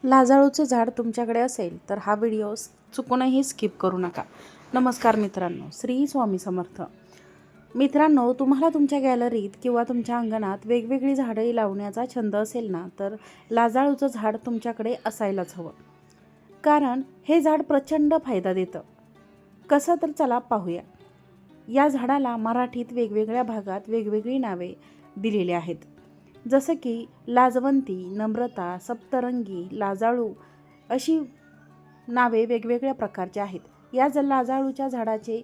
लाजाळूचं झाड तुमच्याकडे असेल तर हा व्हिडिओ चुकूनही स्किप करू नका. नमस्कार मित्रांनो, श्री स्वामी समर्थ. मित्रांनो, तुम्हाला तुमच्या गॅलरीत किंवा तुमच्या अंगणात वेगवेगळी झाडे लावण्याचा छंद असेल ना, तर लाजाळूचं झाड तुमच्याकडे असायलाच हवं. कारण हे झाड प्रचंड फायदा देतं. कसं तर चला पाहूया. या झाडाला मराठीत वेगवेगळ्या भागात वेगवेगळी नावे दिलेली आहेत. जसं की लाजवंती, नम्रता, सप्तरंगी, लाजाळू अशी नावे वेगवेगळ्या प्रकारची आहेत. या लाजाळूच्या झाडाचे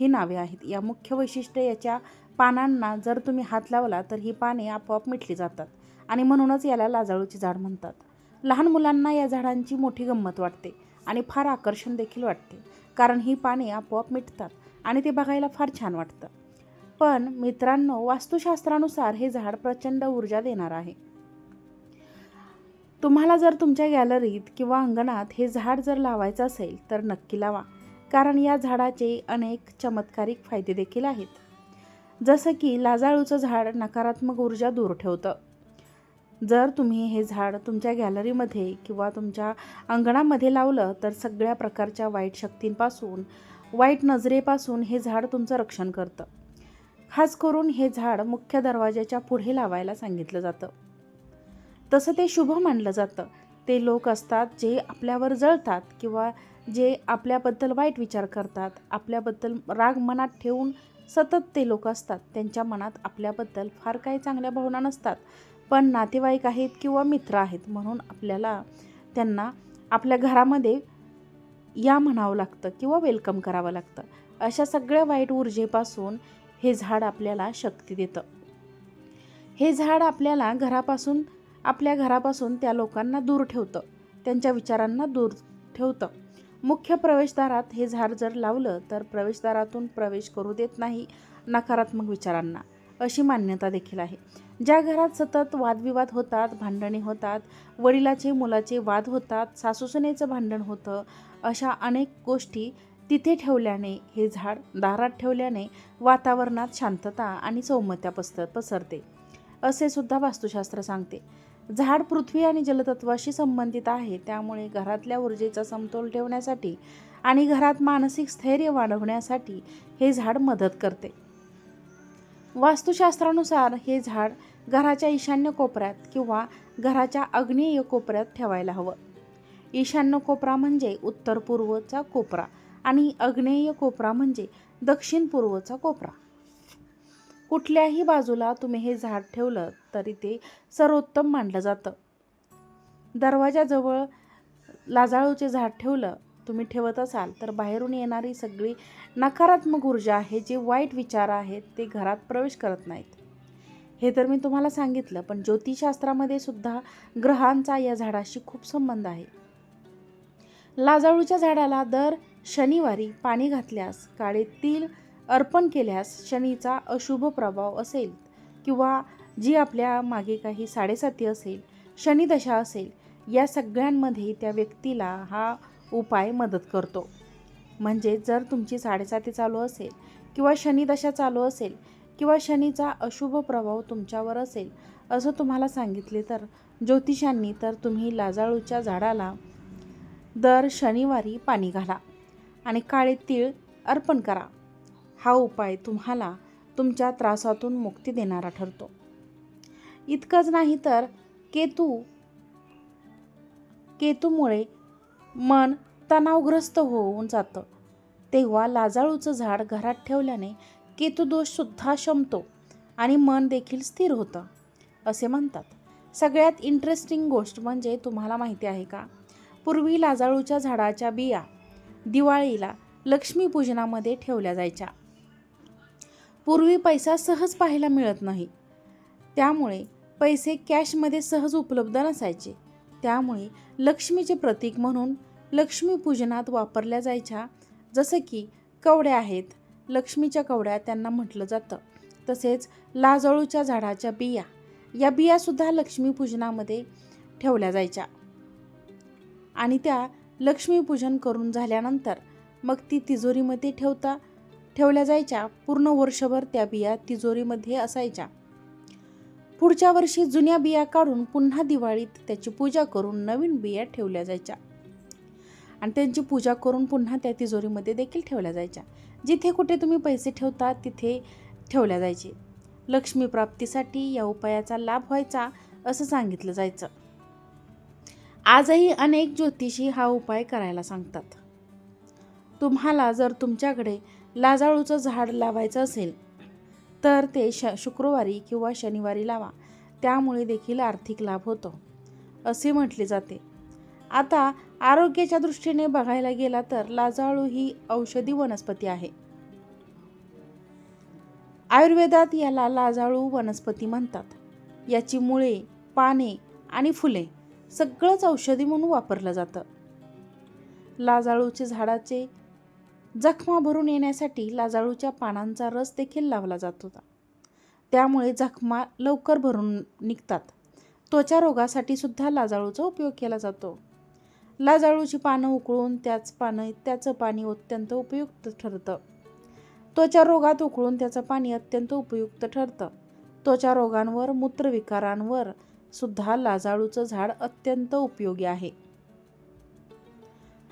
ही नावे आहेत. या मुख्य वैशिष्ट्य याच्या पानांना जर तुम्ही हात लावला तर ही पाने आपोआप मिटली जातात आणि म्हणूनच याला लाजाळूचे झाड म्हणतात. लहान मुलांना या झाडांची मोठी गंमत वाटते आणि फार आकर्षण देखील वाटते, कारण ही पाने आपोआप मिटतात आणि ते बघायला फार छान वाटतं. पण मित्रांनो, वास्तुशास्त्रानुसार हे झाड प्रचंड ऊर्जा देणार आहे. तुम्हाला जर तुमच्या गॅलरीत किंवा अंगणात हे झाड जर लावायचं असेल तर नक्की लावा, कारण या झाडाचे अनेक चमत्कारिक फायदे देखील आहेत. जसं की लाजाळूचं झाड नकारात्मक ऊर्जा दूर ठेवतं. जर तुम्ही हे झाड तुमच्या गॅलरीमध्ये किंवा तुमच्या अंगणामध्ये लावलं तर सगळ्या प्रकारच्या वाईट शक्तींपासून, वाईट नजरेपासून हे झाड तुमचं रक्षण करतं. खास करून हे झाड मुख्य दरवाजाच्या पुढे लावायला सांगितलं जातं. तसं ते शुभ मानलं जातं. ते लोक असतात जे आपल्यावर जळतात किंवा जे आपल्याबद्दल वाईट विचार करतात, आपल्याबद्दल राग मनात ठेवून सतत ते लोक असतात. त्यांच्या मनात आपल्याबद्दल फार काही चांगल्या भावना नसतात, पण नातेवाईक आहेत किंवा मित्र आहेत म्हणून आपल्याला त्यांना आपल्या घरामध्ये या म्हणावं लागतं किंवा वेलकम करावं लागतं. अशा सगळ्या वाईट ऊर्जेपासून हे झाड आपल्याला शक्ती देतं. हे झाड आपल्या घरापासून त्या लोकांना दूर ठेवतं, त्यांच्या विचारांना दूर ठेवतं. मुख्य प्रवेशद्वारात हे झाड जर लावलं तर प्रवेशद्वारातून प्रवेश करू देत नाही नकारात्मक विचारांना, अशी मान्यता देखील आहे. ज्या घरात सतत वादविवाद होतात, भांडणे होतात, वडिलाचे मुलाचे वाद होतात, सासूसुनेचं भांडण होतं, अशा अनेक गोष्टी तिथे ठेवल्याने, हे झाड दारात ठेवल्याने वातावरणात शांतता आणि सौम्यता पसरते, असे सुद्धा वास्तुशास्त्र सांगते. झाड पृथ्वी आणि जलतत्वाशी संबंधित आहे, त्यामुळे घरातल्या ऊर्जेचा समतोल ठेवण्यासाठी आणि घरात मानसिक स्थैर्य वाढवण्यासाठी हे झाड मदत करते. वास्तुशास्त्रानुसार हे झाड घराच्या ईशान्य कोपऱ्यात किंवा घराच्या आग्नेय कोपऱ्यात ठेवायला हवं. ईशान्य कोपरा म्हणजे उत्तर पूर्वचा कोपरा आणि आग्नेय कोपरा म्हणजे दक्षिण पूर्वचा कोपरा. कुठल्याही बाजूला तुम्ही हे झाड ठेवलं तरी ते सर्वोत्तम मानलं जातं. दरवाजाजवळ लाजाळूचे झाड तुम्ही ठेवत असाल तर बाहेरून येणारी सगळी नकारात्मक ऊर्जा आहे, जे वाईट विचार आहेत, ते घरात प्रवेश करत नाहीत. हे तर मी तुम्हाला सांगितलं, पण ज्योतिषशास्त्रामध्ये सुद्धा ग्रहांचा या झाडाशी खूप संबंध आहे. लाजाळूच्या झाडाला दर शनिवारी पाणी घातल्यास, काळे तीळ अर्पण केल्यास शनीचा अशुभ प्रभाव असेल किंवा जी आपल्या मागे काही साडेसाती असेल, शनिदशा असेल, या सगळ्यांमध्ये त्या व्यक्तीला हा उपाय मदत करतो. म्हणजे जर तुमची साडेसाती चालू असेल किंवा शनिदशा चालू असेल किंवा शनीचा अशुभ प्रभाव तुमच्यावर असेल असं तुम्हाला सांगितले तर ज्योतिषांनी, तर तुम्ही लाजाळूच्या झाडाला दर शनिवारी पाणी घाला आणि काळे तीळ अर्पण करा. हा उपाय तुम्हाला तुमच्या त्रासातून मुक्ती देणारा ठरतो. इतकंच नाही तर केतूमुळे मन तणावग्रस्त होऊन जातं, तेव्हा लाजाळूचं झाड घरात ठेवल्याने केतुदोषसुद्धा शमतो आणि मन देखील स्थिर होतं, असे म्हणतात. सगळ्यात इंटरेस्टिंग गोष्ट म्हणजे तुम्हाला माहिती आहे का, पूर्वी लाजाळूच्या झाडाच्या बिया दिवाळीला लक्ष्मीपूजनामध्ये ठेवल्या जायच्या. पूर्वी पैसा सहज पाहायला मिळत नाही, त्यामुळे पैसे कॅशमध्ये सहज उपलब्ध नसायचे. त्यामुळे लक्ष्मीचे प्रतीक म्हणून लक्ष्मीपूजनात वापरल्या जायच्या. जसं की कवड्या आहेत, लक्ष्मीच्या कवड्या त्यांना म्हटलं जातं. तसेच लाजाळूच्या झाडाच्या बिया, या बियासुद्धा लक्ष्मीपूजनामध्ये ठेवल्या जायच्या आणि त्या लक्ष्मीपूजन करून झाल्यानंतर मग ती तिजोरीमध्ये ठेवल्या जायच्या. पूर्ण वर्षभर त्या बिया तिजोरीमध्ये असायच्या. पुढच्या वर्षी जुन्या बिया काढून पुन्हा दिवाळीत त्याची पूजा करून नवीन बिया ठेवल्या जायच्या आणि त्यांची पूजा करून पुन्हा त्या तिजोरीमध्ये देखील ठेवल्या जायच्या. जिथे कुठे तुम्ही पैसे ठेवता तिथे ठेवल्या जायचे. लक्ष्मी प्राप्तीसाठी या उपायाचा लाभ व्हायचा असं सांगितलं जायचं. आजही अनेक ज्योतिषी हा उपाय करायला सांगतात. तुम्हाला जर तुमच्याकडे लाजाळूचं झाड लावायचं असेल तर ते शुक्रवारी किंवा शनिवारी लावा. त्यामुळे देखील आर्थिक लाभ होतो असे म्हटले जाते. आता आरोग्याच्या दृष्टीने बघायला गेला तर लाजाळू ही औषधी वनस्पती आहे. आयुर्वेदात याला लाजाळू वनस्पती म्हणतात. याची मुळे, पाने आणि फुले सगळंच औषधी म्हणून वापरलं जातं. लाजाळूच्या झाडाचे जखमा भरून येण्यासाठी लाजाळूच्या पानांचा रस देखील लावला जात होता. त्यामुळे जखमा लवकर भरून निघतात. त्वचा रोगासाठी सुद्धा लाजाळूचा उपयोग केला जातो. लाजाळूची पानं उकळून त्याचं पाणी अत्यंत उपयुक्त ठरतं. त्वचा रोगात उकळून त्याचं पाणी अत्यंत उपयुक्त ठरतं. त्वचा रोगांवर, मूत्रविकारांवर सुद्धा लाजाळूचं झाड अत्यंत उपयोगी आहे.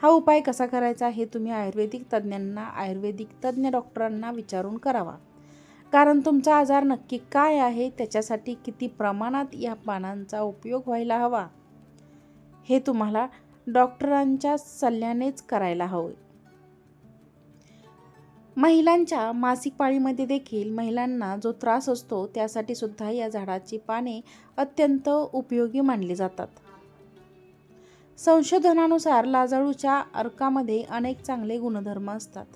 हा उपाय कसा करायचा हे तुम्ही आयुर्वेदिक तज्ज्ञ डॉक्टरांना विचारून करावा. कारण तुमचा आजार नक्की काय आहे, त्याच्यासाठी किती प्रमाणात या पानांचा उपयोग व्हायला हवा हे तुम्हाला डॉक्टरांच्या सल्ल्यानेच करायला हवे. महिलांच्या मासिक पाळीमध्ये देखील महिलांना जो त्रास असतो त्यासाठी सुद्धा या झाडाची पाने अत्यंत उपयोगी मानली जातात. संशोधनानुसार लाजाळूच्या अर्कामध्ये अनेक चांगले गुणधर्म असतात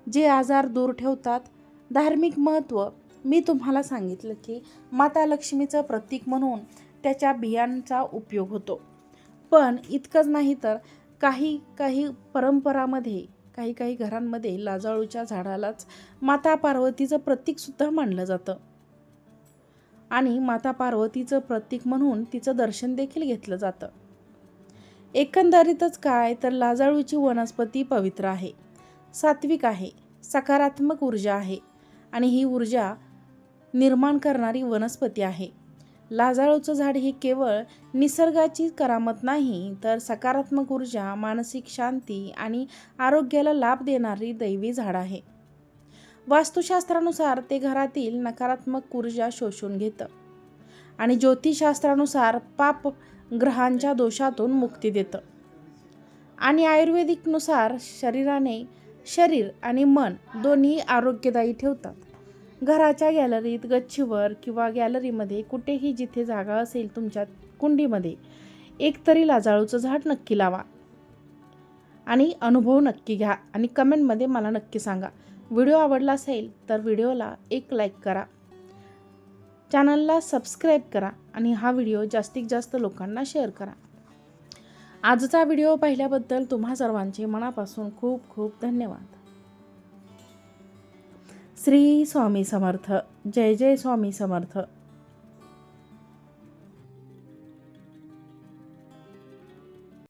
जे आजार दूर ठेवतात. धार्मिक महत्त्व मी तुम्हाला सांगितलं की माता लक्ष्मीचं प्रतीक म्हणून त्याच्या बियांचा उपयोग होतो. पण इतकंच नाही तर काही परंपरामध्ये काही घरांमध्ये लाजाळूच्या झाडालाच माता पार्वतीचं प्रतीक सुद्धा मानलं जातं आणि माता पार्वतीचं प्रतीक म्हणून तिचं दर्शन देखील घेतलं जातं. एकंदरीतच काय तर लाजाळूची वनस्पती पवित्र आहे, सात्विक आहे, सकारात्मक ऊर्जा आहे आणि ही ऊर्जा निर्माण करणारी वनस्पती आहे. लाजाळूचं झाड हे केवळ निसर्गाची करामत नाही तर सकारात्मक ऊर्जा, मानसिक शांती आणि आरोग्याला लाभ देणारी दैवी झाड आहे. वास्तुशास्त्रानुसार ते घरातील नकारात्मक ऊर्जा शोषून घेतं आणि ज्योतिषशास्त्रानुसार पाप ग्रहांच्या दोषातून मुक्ती देतं आणि आयुर्वेदिकनुसार शरीर आणि मन दोन्ही आरोग्यदायी ठेवतात. घराच्या गॅलरीत, गच्चीवर किंवा गॅलरीमध्ये कुठेही जिथे जागा असेल तुमच्या कुंडीमध्ये एकतरी लाजाळूचं झाड नक्की लावा आणि अनुभव नक्की घ्या आणि कमेंटमध्ये मला नक्की सांगा. व्हिडिओ आवडला असेल तर व्हिडिओला एक लाईक करा, चॅनलला सबस्क्राईब करा आणि हा व्हिडिओ जास्तीत जास्त लोकांना शेअर करा. आजचा व्हिडिओ पाहिल्याबद्दल तुम्हा सर्वांचे मनापासून खूप खूप धन्यवाद. श्री स्वामी समर्थ. जय जय स्वामी समर्थ.